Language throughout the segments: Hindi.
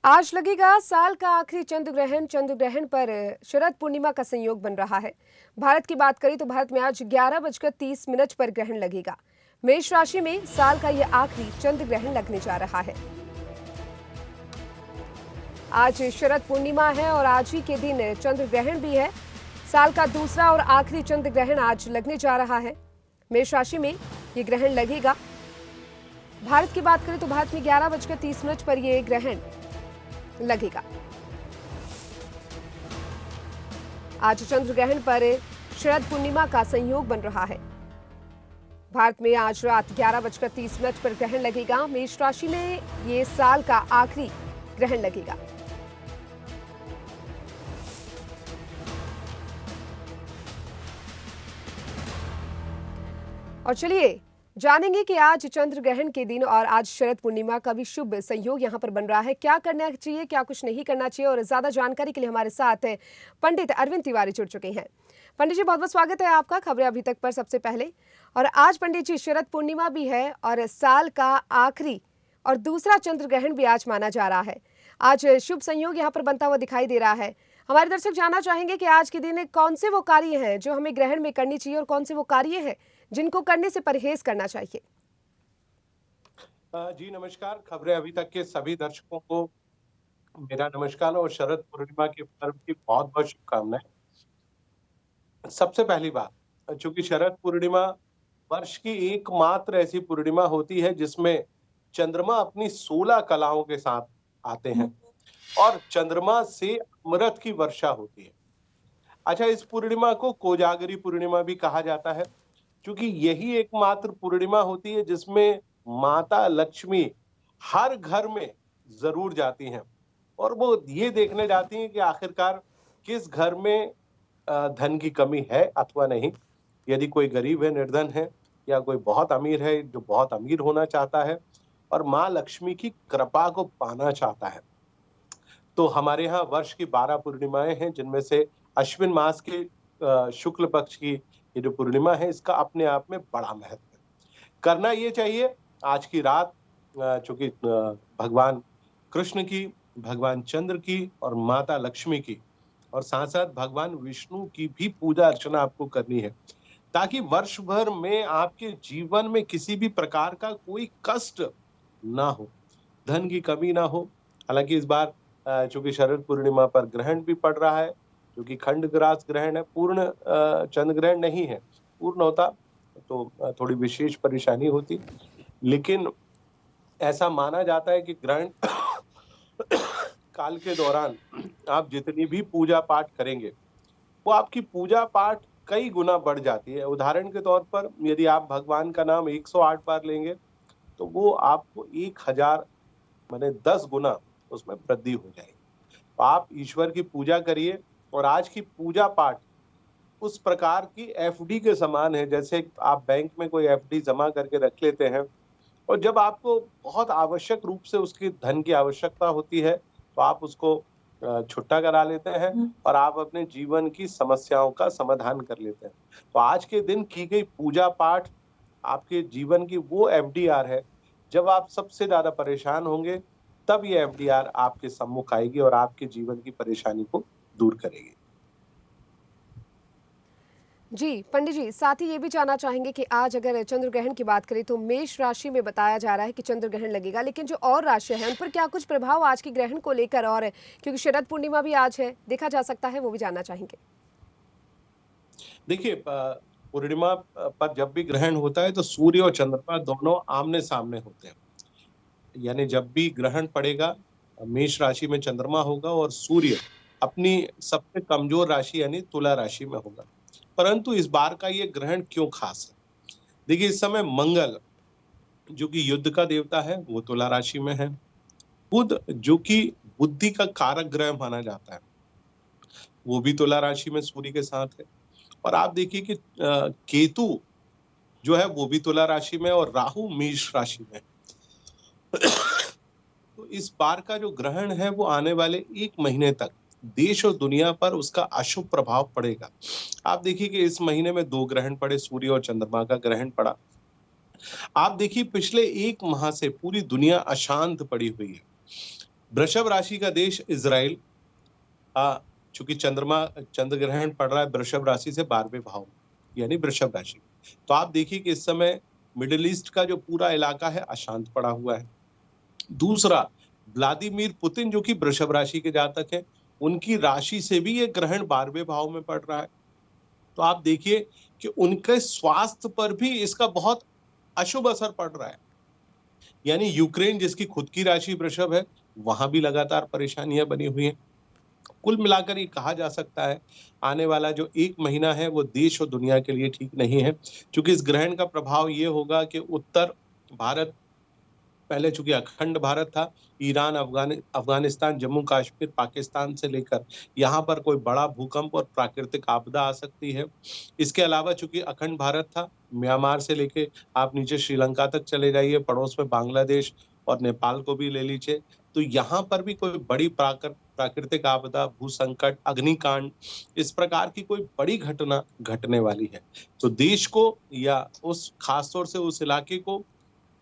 आज लगेगा साल का आखिरी चंद्र ग्रहण पर शरद पूर्णिमा का संयोग बन रहा है। भारत की बात करें तो भारत में आज 11:30 पर ग्रहण लगेगा। मेष राशि में साल का यह आखिरी चंद्र ग्रहण लगने जा रहा है। आज शरद पूर्णिमा है और आज ही के दिन चंद्र ग्रहण भी है। साल का दूसरा और आखिरी चंद्र ग्रहण आज लगने जा रहा है। मेष राशि में यह ग्रहण लगेगा। भारत की बात करें तो भारत में 11:30 पर यह ग्रहण लगेगा। आज चंद्र ग्रहण पर शरद पूर्णिमा का संयोग बन रहा है। भारत में आज रात 11:30 पर ग्रहण लगेगा। मेष राशि में ये साल का आखिरी ग्रहण लगेगा। और चलिए जानेंगे कि आज चंद्र ग्रहण के दिन और आज शरद पूर्णिमा का भी शुभ संयोग यहां पर बन रहा है। क्या करना चाहिए, क्या कुछ नहीं करना चाहिए, और ज्यादा जानकारी के लिए हमारे साथ पंडित अरविंद तिवारी जुड़ चुके हैं। पंडित जी, बहुत बहुत स्वागत है आपका खबरें अभी तक पर सबसे पहले। और आज पंडित जी शरद पूर्णिमा भी है और साल का आखिरी और दूसरा चंद्र ग्रहण भी आज माना जा रहा है। आज शुभ संयोग यहाँ पर बनता हुआ दिखाई दे रहा है। हमारे दर्शक जानना चाहेंगे कि आज के दिन कौन से वो कार्य हैं जो हमें ग्रहण में करनी चाहिए और कौन से वो कार्य हैं जिनको करने से परहेज करना चाहिए। जी नमस्कार। खबरें अभी तक के सभी दर्शकों को मेरा नमस्कार और शरद पूर्णिमा के पर्व की बहुत बहुत शुभकामनाएं। सबसे पहली बात, चूंकि शरद पूर्णिमा वर्ष की एकमात्र ऐसी पूर्णिमा होती है जिसमें चंद्रमा अपनी 16 कलाओं के साथ आते हैं और चंद्रमा से अमृत की वर्षा होती है। अच्छा, इस पूर्णिमा को कोजागरी पूर्णिमा भी कहा जाता है, क्योंकि यही एकमात्र पूर्णिमा होती है जिसमें माता लक्ष्मी हर घर में जरूर जाती हैं और वो ये देखने जाती हैं कि आखिरकार किस घर में धन की कमी है अथवा नहीं। यदि कोई गरीब है, निर्धन है, या कोई बहुत अमीर है जो बहुत अमीर होना चाहता है और माँ लक्ष्मी की कृपा को पाना चाहता है, तो हमारे यहाँ वर्ष की 12 पूर्णिमाएं हैं, जिनमें से अश्विन मास के शुक्ल पक्ष की ये जो पूर्णिमा है, इसका अपने आप में बड़ा महत्व है। करना ये चाहिए आज की रात, चूंकि भगवान कृष्ण की, भगवान चंद्र की और माता लक्ष्मी की और साथ साथ भगवान विष्णु की भी पूजा अर्चना आपको करनी है, ताकि वर्ष भर में आपके जीवन में किसी भी प्रकार का कोई कष्ट ना हो, धन की कमी ना हो। हालांकि इस बार चूंकि शरद पूर्णिमा पर ग्रहण भी पड़ रहा है, जो कि खंड ग्रास ग्रहण है, पूर्ण चंद्र ग्रहण नहीं है। पूर्ण होता तो थोड़ी विशेष परेशानी होती, लेकिन ऐसा माना जाता है कि ग्रहण काल के दौरान आप जितनी भी पूजा पाठ करेंगे वो आपकी पूजा पाठ कई गुना बढ़ जाती है। उदाहरण के तौर पर यदि आप भगवान का नाम 108 बार लेंगे तो वो आपको 1000 माने 10 गुना उसमें वृद्धि हो जाएगी। तो आप ईश्वर की पूजा करिए और आज की पूजा पाठ उस प्रकार की एफडी के समान है, जैसे आप बैंक में कोई एफडी जमा करके रख लेते हैं और जब आपको बहुत आवश्यक रूप से उसकी धन की आवश्यकता होती है तो आप उसको छुट्टा करा लेते हैं और आप अपने जीवन की समस्याओं का समाधान कर लेते हैं। तो आज के दिन की गई पूजा पाठ आपके जीवन की वो एफडीआर है, जब आप सबसे ज्यादा परेशान होंगे तब ये एफडीआर आपके सम्मुख आएगी और आपके जीवन की परेशानी को दूर करेगी। जी पंडित जी, साथ ही ये भी जानना चाहेंगे कि आज अगर चंद्र ग्रहण की बात करें तो मेष राशि में बताया जा रहा है कि चंद्र ग्रहण लगेगा, लेकिन जो और राशि है उन पर क्या कुछ प्रभाव आज के ग्रहण को लेकर, और क्योंकि शरद पूर्णिमा भी आज है, देखा जा सकता है, वो भी जानना चाहेंगे। देखिए, पूर्णिमा पर जब भी ग्रहण होता है तो सूर्य और चंद्रमा दोनों आमने सामने होते हैं। यानी जब भी ग्रहण पड़ेगा, मेष राशि में चंद्रमा होगा और सूर्य अपनी सबसे कमजोर राशि यानी तुला राशि में होगा। परंतु इस बार का ये ग्रहण क्यों खास है? देखिए, इस समय मंगल जो कि युद्ध का देवता है वो तुला राशि में है। बुध जो कि बुद्धि का कारक ग्रह माना जाता है वो भी तुला राशि में सूर्य के साथ है। और आप देखिए कि केतु जो है वो भी तुला राशि में और राहु मेष राशि में। तो इस बार का जो ग्रहण है वो आने वाले 1 महीने तक देश और दुनिया पर उसका अशुभ प्रभाव पड़ेगा। आप देखिए कि इस महीने में 2 ग्रहण पड़े, सूर्य और चंद्रमा का ग्रहण पड़ा। आप देखिए पिछले 1 माह से पूरी दुनिया अशांत पड़ी हुई है। वृषभ राशि का देश इज़राइल, चूंकि चंद्र ग्रहण पड़ रहा है वृषभ राशि से 12वें भाव में, यानी वृषभ राशि। तो आप देखिए कि इस समय मिडिल ईस्ट का जो पूरा इलाका है अशांत पड़ा हुआ है। दूसरा, व्लादिमीर पुतिन जो कि वृषभ राशि के जातक हैं, उनकी राशि से भी ये ग्रहण 12वें भाव में पड़ रहा है। तो आप देखिए कि उनके स्वास्थ्य पर भी इसका बहुत अशुभ असर पड़ रहा है। यानी यूक्रेन जिसकी खुद की राशि वृषभ है, वहां भी लगातार परेशानियां बनी हुई हैं। कुल मिलाकर ये कहा जा सकता है आने वाला जो 1 महीना है वो देश और दुनिया के लिए ठीक नहीं है, क्योंकि इस ग्रहण का प्रभाव ये होगा कि उत्तर भारत, पहले चूंकि अखंड भारत था, ईरान, अफगानिस्तान, जम्मू कश्मीर, पाकिस्तान से लेकर यहाँ पर कोई बड़ा भूकंप और प्राकृतिक आपदा आ सकती है। इसके अलावा चूंकि अखंड भारत था, म्यांमार से लेके आप नीचे श्रीलंका तक चले जाइए, पड़ोस में बांग्लादेश और नेपाल को भी ले लीजिए, तो यहाँ पर भी कोई बड़ी प्राकृतिक आपदा, भूसंकट, अग्निकांड, इस प्रकार की कोई बड़ी घटना घटने वाली है। तो देश को या उस खासतौर से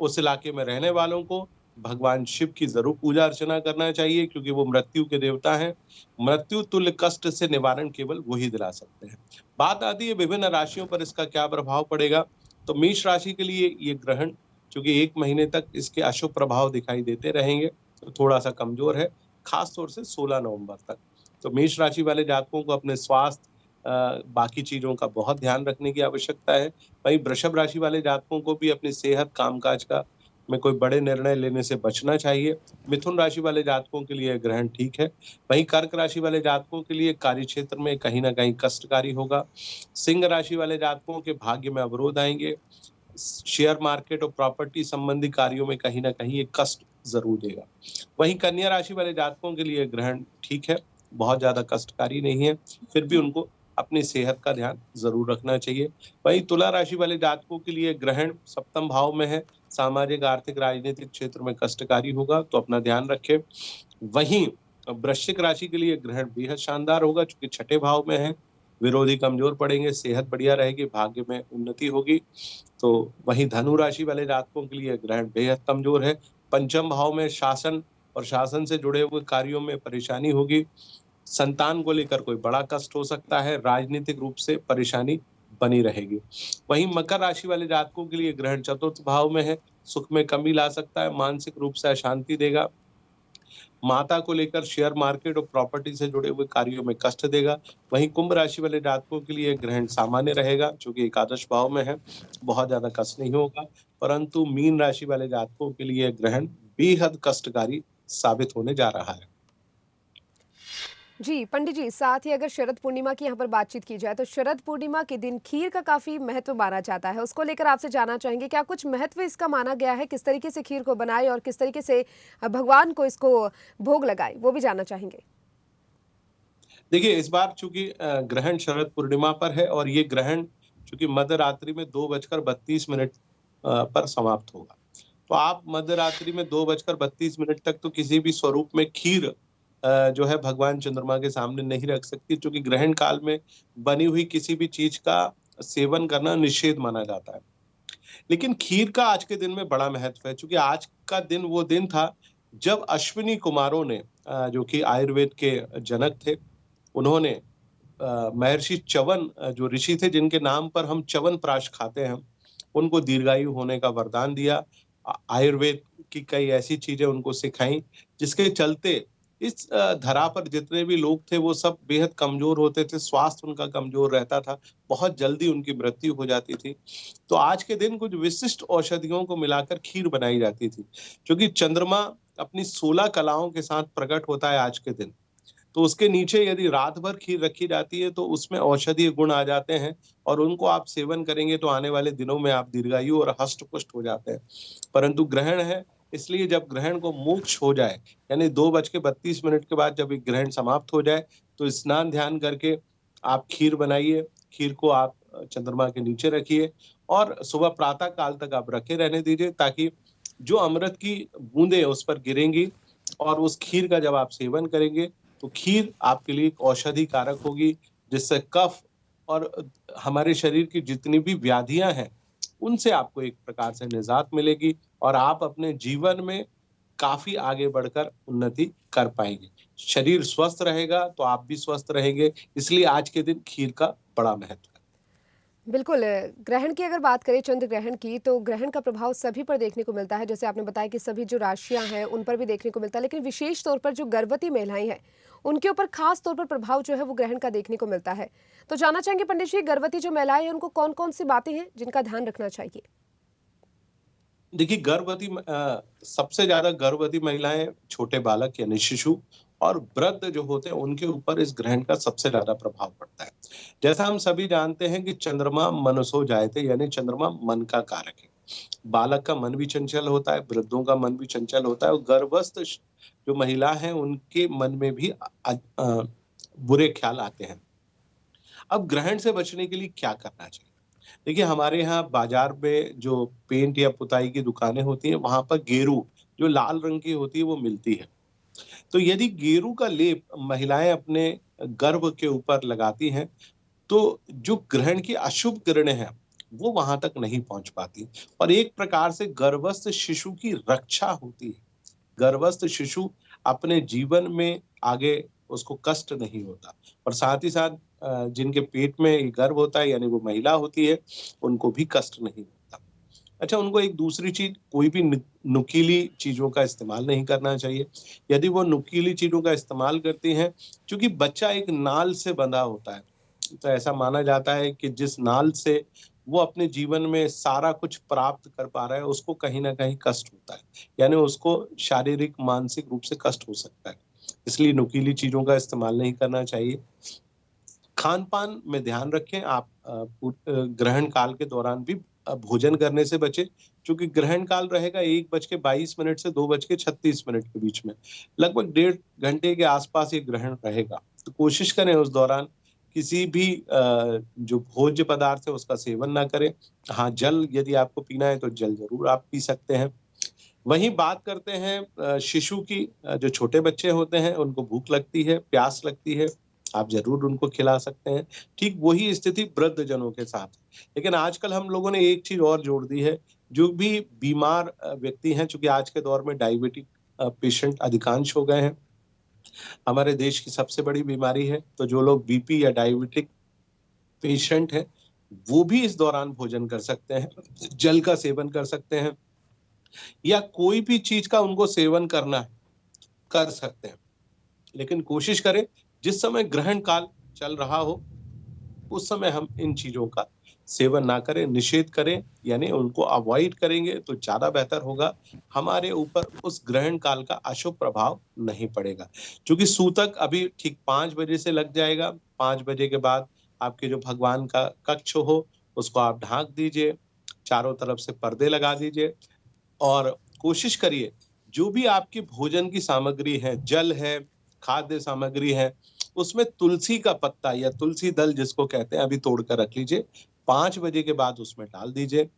उस इलाके में रहने वालों को भगवान शिव की जरूर पूजा अर्चना करना चाहिए, क्योंकि वो मृत्यु के देवता हैं। मृत्यु तुल्य कष्ट से निवारण केवल वही दिला सकते हैं। बात आती है विभिन्न राशियों पर इसका क्या प्रभाव पड़ेगा। तो मेष राशि के लिए ये ग्रहण क्योंकि 1 महीने तक इसके अशुभ प्रभाव दिखाई देते रहेंगे, तो थोड़ा सा कमजोर है, खास तौर से 16 नवंबर तक। तो मेष राशि वाले जातकों को अपने स्वास्थ्य, बाकी चीजों का बहुत ध्यान रखने की आवश्यकता है। वहीं वृषभ राशि वाले जातकों को भी अपनी सेहत, कामकाज का में कोई बड़े निर्णय लेने से बचना चाहिए। मिथुन राशि वाले जातकों के लिए ग्रहण ठीक है। वहीं कर्क राशि वाले जातकों के लिए कार्य क्षेत्र में कहीं ना कहीं कष्टकारी होगा। सिंह राशि वाले जातकों के भाग्य में अवरोध आएंगे। शेयर मार्केट और प्रॉपर्टी संबंधी कार्यों में कहीं ना कहीं ये कष्ट जरूर देगा। वहीं कन्या राशि वाले जातकों के लिए ग्रहण ठीक है, बहुत ज्यादा कष्टकारी नहीं है, फिर भी उनको अपनी सेहत का ध्यान जरूर रखना चाहिए। वहीं तुला राशि वाले जातकों के लिए ग्रहण 7वें भाव में है, सामाजिक, आर्थिक, राजनीतिक क्षेत्र में कष्टकारी होगा, तो अपना ध्यान रखें। वहीं वृश्चिक राशि के लिए ग्रहण बेहद शानदार होगा, क्योंकि 6ठे भाव में है, विरोधी कमजोर पड़ेंगे, सेहत बढ़िया रहेगी, भाग्य में उन्नति होगी। तो वहीं धनु राशि वाले जातकों के लिए ग्रहण बेहद कमजोर है। 5म भाव में शासन और शासन से जुड़े हुए कार्यों में परेशानी होगी। संतान को लेकर कोई बड़ा कष्ट हो सकता है, राजनीतिक रूप से परेशानी बनी रहेगी। वहीं मकर राशि वाले जातकों के लिए ग्रहण 4th भाव में है, सुख में कमी ला सकता है, मानसिक रूप से अशांति देगा। माता को लेकर शेयर मार्केट और प्रॉपर्टी से जुड़े हुए कार्यों में कष्ट देगा। वहीं कुंभ राशि वाले जातकों के लिए ग्रहण सामान्य रहेगा, क्योंकि एकादश भाव में है, बहुत ज्यादा कष्ट नहीं होगा। परंतु मीन राशि वाले जातकों के लिए ग्रहण बेहद कष्टकारी साबित होने जा रहा है। जी पंडित जी, साथ ही अगर शरद पूर्णिमा की यहाँ पर बातचीत की जाए तो शरद पूर्णिमा के दिन खीर का काफी महत्व माना जाता है, उसको लेकर आपसे जानना चाहेंगे क्या कुछ महत्व इसका माना गया है, किस तरीके से खीर को बनाए और किस तरीके से भगवान को इसको भोग लगाए, वो भी जानना चाहेंगे। देखिए, इस बार चूंकि ग्रहण शरद पूर्णिमा पर है और ये ग्रहण चूंकि मध्य रात्रि में 2:32 पर समाप्त होगा, तो आप मध्य रात्रि में 2:32 तक तो किसी भी स्वरूप में खीर जो है भगवान चंद्रमा के सामने नहीं रख सकती, क्योंकि ग्रहण काल में बनी हुई किसी भी चीज का सेवन करना निषेध माना जाता है। लेकिन खीर का आज के दिन में बड़ा महत्व है, क्योंकि आज का दिन वो दिन था जब अश्विनी कुमारों ने, जो कि आयुर्वेद के जनक थे, उन्होंने महर्षि च्यवन, जो ऋषि थे जिनके नाम पर हम च्यवनप्राश खाते हैं, उनको दीर्घायु होने का वरदान दिया। आयुर्वेद की कई ऐसी चीजें उनको सिखाई, जिसके चलते इस धरा पर जितने भी लोग थे वो सब बेहद कमजोर होते थे, स्वास्थ्य उनका कमजोर रहता था, बहुत जल्दी उनकी मृत्यु हो जाती थी। तो आज के दिन कुछ विशिष्ट औषधियों को मिलाकर खीर बनाई जाती थी, क्योंकि चंद्रमा अपनी 16 कलाओं के साथ प्रकट होता है आज के दिन। तो उसके नीचे यदि रात भर खीर रखी जाती है तो उसमें औषधीय गुण आ जाते हैं, और उनको आप सेवन करेंगे तो आने वाले दिनों में आप दीर्घायु और हष्ट पुष्ट हो जाते हैं। परंतु ग्रहण है, इसलिए जब ग्रहण को मोक्ष हो जाए, यानी 2:32 के बाद जब ग्रहण समाप्त हो जाए, तो स्नान ध्यान करके आप खीर बनाइए। खीर को आप चंद्रमा के नीचे रखिए और सुबह प्रातः काल तक आप रखे रहने दीजिए, ताकि जो अमृत की बूंदें उस पर गिरेंगी और उस खीर का जब आप सेवन करेंगे तो खीर आपके लिए एक औषधि कारक होगी, जिससे कफ और हमारे शरीर की जितनी भी व्याधियां हैं उनसे आपको एक प्रकार से निजात मिलेगी और आप अपने जीवन में काफी आगे बढ़कर उन्नति कर पाएंगे। शरीर स्वस्थ रहेगा तो आप भी स्वस्थ रहेंगे, इसलिए आज के दिन खीर का बड़ा महत्व है। बिल्कुल ग्रहण की अगर बात करें चंद्र ग्रहण की तो ग्रहण का प्रभाव सभी पर देखने को मिलता है। जैसे आपने बताया कि सभी जो राशियां हैं उन पर भी देखने को मिलता है, लेकिन विशेष तौर पर जो गर्भवती महिलाएं हैं उनके ऊपर खास तौर पर प्रभाव जो है वो ग्रहण का देखने को मिलता है। तो जानना चाहेंगे पंडित जी, गर्भवती जो महिलाएं हैं उनको कौन कौन सी बातें हैं जिनका ध्यान रखना चाहिए? देखिए, सबसे ज्यादा गर्भवती महिलाएं, छोटे बालक यानी शिशु और वृद्ध जो होते हैं उनके ऊपर इस ग्रहण का सबसे ज्यादा प्रभाव पड़ता है। जैसा हम सभी जानते हैं कि चंद्रमा मनसो जायते, यानी चंद्रमा मन का कारक है। बालक का मन भी चंचल होता है, वृद्धों का मन भी चंचल होता है और जो महिला है उनके मन में भी बुरे ख्याल आते हैं। अब ग्रहण से बचने के लिए क्या करना चाहिए? देखिए, हमारे यहाँ बाजार में जो पेंट या पुताई की दुकानें होती हैं, वहां पर गेरू जो लाल रंग की होती है वो मिलती है। तो यदि गेरू का लेप महिलाएं अपने गर्भ के ऊपर लगाती हैं, तो जो ग्रहण की अशुभ किरणें हैं वो वहां तक नहीं पहुंच पाती और एक प्रकार से गर्भस्थ शिशु की रक्षा होती है। गर्भस्थ शिशु अपने जीवन में आगे उसको कष्ट नहीं होता और साथ ही साथ जिनके पेट में ये गर्भ होता है यानी वो महिला होती है, उनको भी कष्ट नहीं होता। अच्छा, उनको एक दूसरी चीज, कोई भी नुकीली चीजों का इस्तेमाल नहीं करना चाहिए। यदि वो नुकीली चीजों का इस्तेमाल करती हैं, क्योंकि बच्चा एक नाल से बंधा होता है, तो ऐसा माना जाता है कि जिस नाल से वो अपने जीवन में सारा कुछ प्राप्त कर पा रहा है उसको कहीं ना कहीं कष्ट होता है, यानी उसको शारीरिक मानसिक रूप से कष्ट हो सकता है। इसलिए नुकीली चीजों का इस्तेमाल नहीं करना चाहिए। खान पान में ध्यान रखें। आप ग्रहण काल के दौरान भी भोजन करने से बचे, क्योंकि ग्रहण काल रहेगा 1:22 से 2:36 के बीच में, लगभग 1.5 घंटे के आसपास ये ग्रहण रहेगा। तो कोशिश करें उस दौरान किसी भी जो भोज्य पदार्थ है उसका सेवन ना करें। हाँ, जल यदि आपको पीना है तो जल जरूर आप पी सकते हैं। वहीं बात करते हैं शिशु की। जो छोटे बच्चे होते हैं उनको भूख लगती है, प्यास लगती है, आप जरूर उनको खिला सकते हैं। ठीक वही स्थिति वृद्ध जनों के साथ है। लेकिन आजकल हम लोगों ने एक चीज और जोड़ दी है, जो भी बीमार व्यक्ति हैं, चूंकि आज के दौर में डायबिटिक पेशेंट अधिकांश हो गए हैं, हमारे देश की सबसे बड़ी बीमारी है, तो जो लोग बीपी या डायबिटिक पेशेंट हैं वो भी इस दौरान भोजन कर सकते हैं, जल का सेवन कर सकते हैं या कोई भी चीज का उनको सेवन करना है कर सकते हैं। लेकिन कोशिश करें जिस समय ग्रहण काल चल रहा हो उस समय हम इन चीजों का सेवन ना करें, निषेध करें, यानी उनको अवॉइड करेंगे तो ज्यादा बेहतर होगा। हमारे ऊपर उस ग्रहण काल का अशुभ प्रभाव नहीं पड़ेगा, क्योंकि सूतक अभी ठीक 5 बजे से लग जाएगा। 5 बजे के बाद आपके जो भगवान का कक्ष हो उसको आप ढांक दीजिए, चारों तरफ से पर्दे लगा दीजिए और कोशिश करिए जो भी आपकी भोजन की सामग्री है, जल है, खाद्य सामग्री है, उसमें तुलसी का पत्ता या तुलसी दल जिसको कहते हैं अभी तोड़ कर रख लीजिए। 5 बजे के बाद उसमें डाल दीजिए।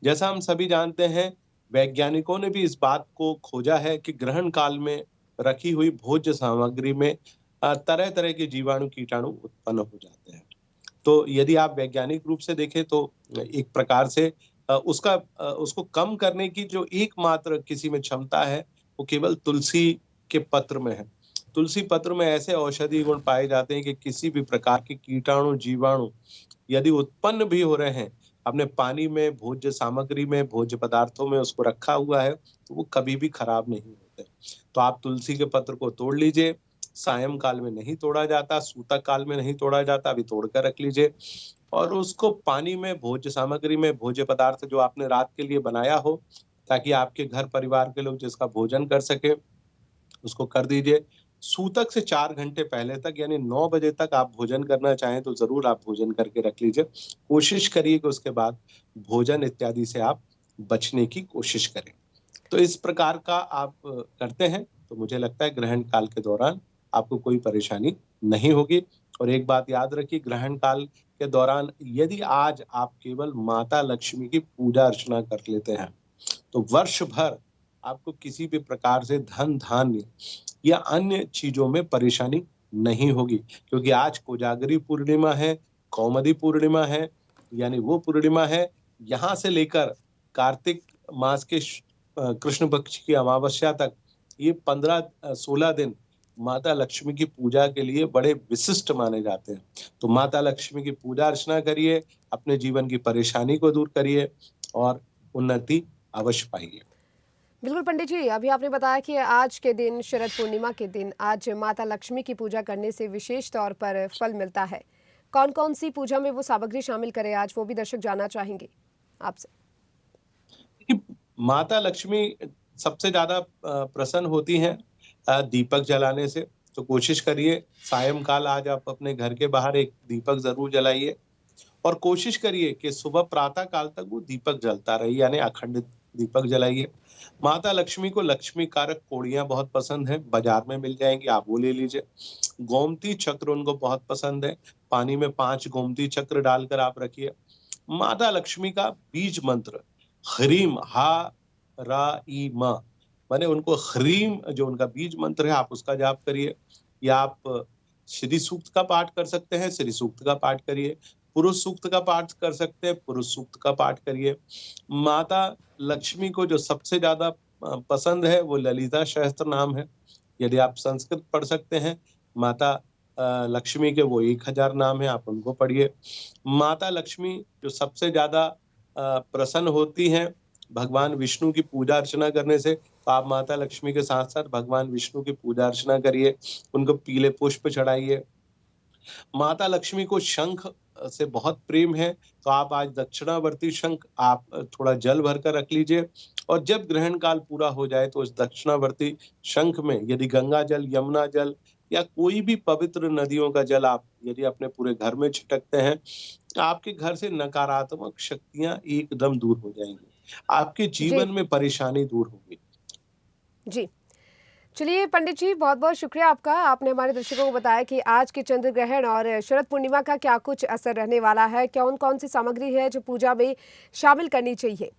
जैसा हम सभी जानते हैं, वैज्ञानिकों ने भी इस बात को खोजा है कि ग्रहण काल में रखी हुई भोज्य सामग्री में तरह तरह के जीवाणु कीटाणु उत्पन्न हो जाते हैं। तो यदि आप वैज्ञानिक रूप से देखें तो एक प्रकार से उसको कम करने की जो एकमात्र किसी में क्षमता है वो केवल तुलसी के पत्र में है। तुलसी पत्र में ऐसे औषधि गुण पाए जाते हैं कि किसी भी प्रकार के कीटाणु जीवाणु यदि उत्पन्न भी हो रहे हैं, अपने पानी में, भोज्य सामग्री में, भोज्य पदार्थों में उसको रखा हुआ है, तो वो कभी भी खराब नहीं होते। तो आप तुलसी के पत्र को तोड़ लीजिए। सायं काल में नहीं तोड़ा जाता, सूतक काल में नहीं तोड़ा जाता, अभी तोड़ कर रख लीजिए और उसको पानी में, भोज्य सामग्री में, भोज्य पदार्थ जो आपने रात के लिए बनाया हो ताकि आपके घर परिवार के लोग जिसका भोजन कर सके, उसको कर दीजिए। सूतक से 4 घंटे पहले तक यानी 9 बजे तक आप भोजन करना चाहें तो जरूर आप भोजन करके रख लीजिए। कोशिश करिए कि उसके बाद भोजन इत्यादि से आप बचने की कोशिश करें। तो इस प्रकार का आप करते हैं तो मुझे लगता है ग्रहण काल के दौरान आपको कोई परेशानी नहीं होगी। और एक बात याद रखिए, ग्रहण काल के दौरान यदि आज आप केवल माता लक्ष्मी की पूजा अर्चना कर लेते हैं तो वर्ष भर आपको किसी भी प्रकार से धन धान्य या अन्य चीजों में परेशानी नहीं होगी, क्योंकि आज कोजागरी पूर्णिमा है, कौमुदी पूर्णिमा है, यानी वो पूर्णिमा है यहाँ से लेकर कार्तिक मास के कृष्ण पक्ष की अमावस्या तक ये 15-16 दिन माता लक्ष्मी की पूजा के लिए बड़े विशिष्ट माने जाते हैं। तो माता लक्ष्मी की पूजा अर्चना करिए, अपने जीवन की परेशानी को दूर करिए और उन्नति अवश्य पाइए। बिल्कुल पंडित जी, अभी आपने बताया कि आज के दिन, शरद पूर्णिमा के दिन, आज माता लक्ष्मी की पूजा करने से विशेष तौर पर फल मिलता है। कौन-कौन सी पूजा में वो सामग्री शामिल करें आज, वो भी दर्शक जानना चाहेंगे आपसे। देखिए, माता लक्ष्मी सबसे ज़्यादा प्रसन्न होती हैं दीपक जलाने से। तो कोशिश करिए सायंकाल आज आप अपने घर के बाहर एक दीपक ज़रूर जलाइए और कोशिश करिए कि सुबह प्रातः काल तक वो दीपक जलता रहे, यानी अखंड दीपक जलाइए। माता लक्ष्मी को लक्ष्मी कारक कोड़ियाँ बहुत पसंद हैं, बाज़ार में मिल जाएँगी, आप वो ले लीजिए। गोमती चक्र उनको बहुत पसंद है, पानी में 5 गोमती चक्र डालकर आप रखिए। माता लक्ष्मी का बीज मंत्र ह्रीम हा रा ई म, माने उनको ह्रीम जो उनका बीज मंत्र है आप उसका जाप करिए, या आप श्री सूक्त का पाठ कर सकते हैं, श्री सूक्त का पाठ करिए। पुरुष सूक्त का पाठ कर सकते हैं, पुरुष सूक्त का पाठ करिए। माता लक्ष्मी को जो सबसे ज्यादा पसंद है वो ललिता सहस्त्र नाम है। यदि आप संस्कृत पढ़ सकते हैं, माता लक्ष्मी के वो 1000 नाम है, आप उनको पढ़िए। माता लक्ष्मी जो सबसे ज्यादा प्रसन्न होती हैं भगवान विष्णु की पूजा अर्चना करने से, तो आप माता लक्ष्मी के साथ साथ भगवान विष्णु की पूजा अर्चना करिए, उनको पीले पुष्प चढ़ाइए। माता लक्ष्मी को शंख से बहुत प्रेम है, तो आप आज दक्षिणावर्ती शंख आप थोड़ा जल भरकर रख लीजिए और जब ग्रहण काल पूरा हो जाए तो उस दक्षिणावर्ती शंख में यदि गंगा जल, यमुना जल या कोई भी पवित्र नदियों का जल आप यदि अपने पूरे घर में छिटकते हैं, आपके घर से नकारात्मक शक्तियां एकदम दूर हो जाएंगी, आपके जी, जीवन में परेशानी दूर होगी। जी। चलिए पंडित जी, बहुत-बहुत शुक्रिया आपका। आपने हमारे दर्शकों को बताया कि आज के चंद्र ग्रहण और शरद पूर्णिमा का क्या कुछ असर रहने वाला है, कौन-कौन सी सामग्री है जो पूजा में शामिल करनी चाहिए।